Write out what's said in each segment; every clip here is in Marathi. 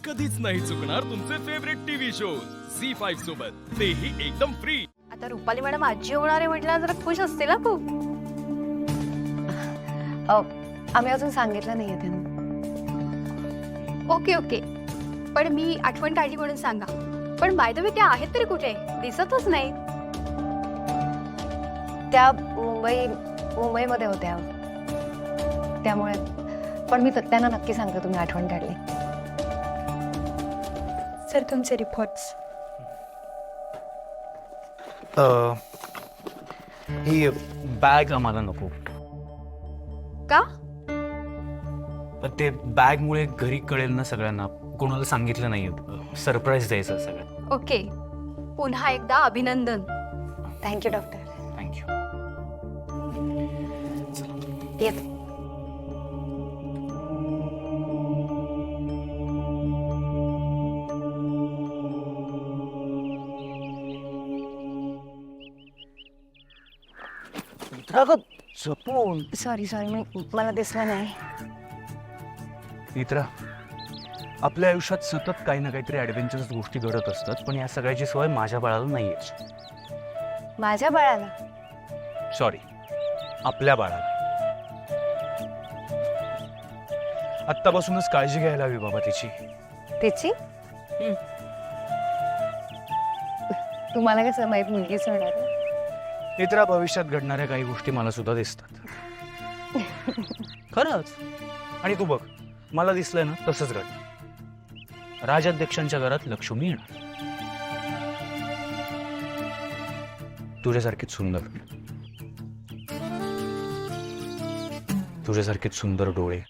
कधीच नाही चुकणार तुमचे फेवरेट टीव्ही शोज झी5 सोबत, तेही एकदम फ्री. आता रुपाली मॅडम आजी होणार आहे म्हटलं जरा खुश असतील ना खूप. आम्ही अजून सांगितलं नाहीये त्यांना. ओके ओके, पण मी आठवण काढली म्हणून सांगा. पण बाय द वे त्या आहेत तरी कुठे, दिसतच नाही. त्या मुंबईमध्ये होत्या त्यामुळे. पण मी त्यांना नक्की सांगते तुम्ही आठवण काढली. सर तुमचे रिपोर्ट्स. ही बॅग आम्हाला नको. का? पण ते बॅगमुळे घरी कळेल ना सगळ्यांना. कोणाला सांगितलं नाही, सरप्राईज द्यायचं सगळं. ओके, पुन्हा एकदा अभिनंदन. Thank you doctor. थँक्यू. येत. जपून. सॉरी मला दिसलं नाही. मित्रा, आपल्या आयुष्यात सतत काही ना काहीतरी ॲडव्हेंचरस गोष्टी घडत असतात, पण या सगळ्याची सवय माझ्या बाळाला नाहीये. माझ्या बाळाला? सॉरी, आपल्या बाळाला. आत्तापासूनच काळजी घ्यायला हवी बाबा तिची. त्याची? तुम्हाला कसं माहित मुलगीच होणार? मित्रा, भविष्यात घडणाऱ्या काही गोष्टी मला सुद्धा दिसतात. खरंच. आणि तू बघ, मला दिसलंय ना तसंच घडलं. राजाध्यक्षांच्या घरात लक्ष्मी येणार. तुझ्यासारखीच सुंदर, तुझ्यासारखेच सुंदर डोळे,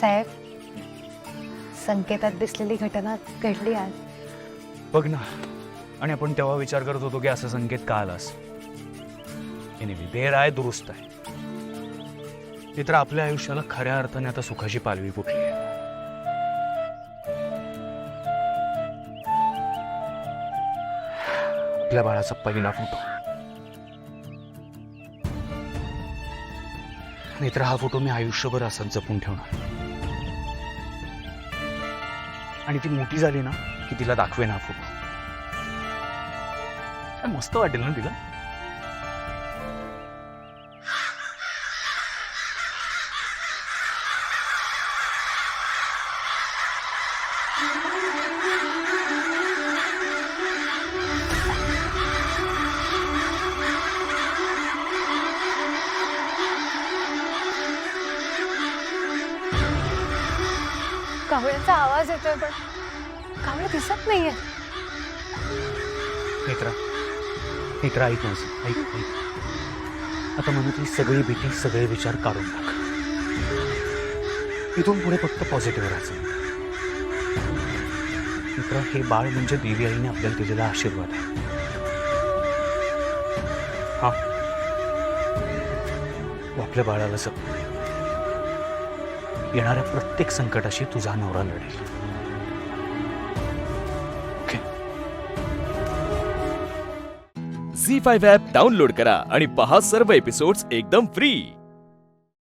साहेब, संकेतात दिसलेली घटना घडली आज. बघ ना. आणि आपण तेव्हा विचार करत होतो की असं संकेत का आलास. बेर आहे, दुरुस्त आहे. ते तर आपल्या आयुष्याला खऱ्या अर्थाने आता सुखाची पालवी फुटली आहे. आपल्या बाळाचा पहिला फोटो. नाहीतर हा फोटो मी आयुष्यभर असाच जपून ठेवणार. आणि ती मोठी झाली ना की तिला दाखवेन हा फोटो. मस्त वाटेल ना तिला. कावळ्याचा आवाज येतोय पण कावळा दिसत नाहीये. मित्रा, ऐक माझं. ऐक. आता मनातली सगळी भीती, सगळे विचार काढून टाक. इथून पुढे फक्त पॉझिटिव्ह राहायचं. मित्रा, हे बाळ म्हणजे देवी आईने आपल्याला दिलेला आशीर्वाद आहे. हा, आपल्या बाळाला जप. येणाऱ्या प्रत्येक संकटाशी तुझा नवरा लढेल. झी5 ॲप डाउनलोड करा आणि पहा सर्व एपिसोड्स एकदम फ्री.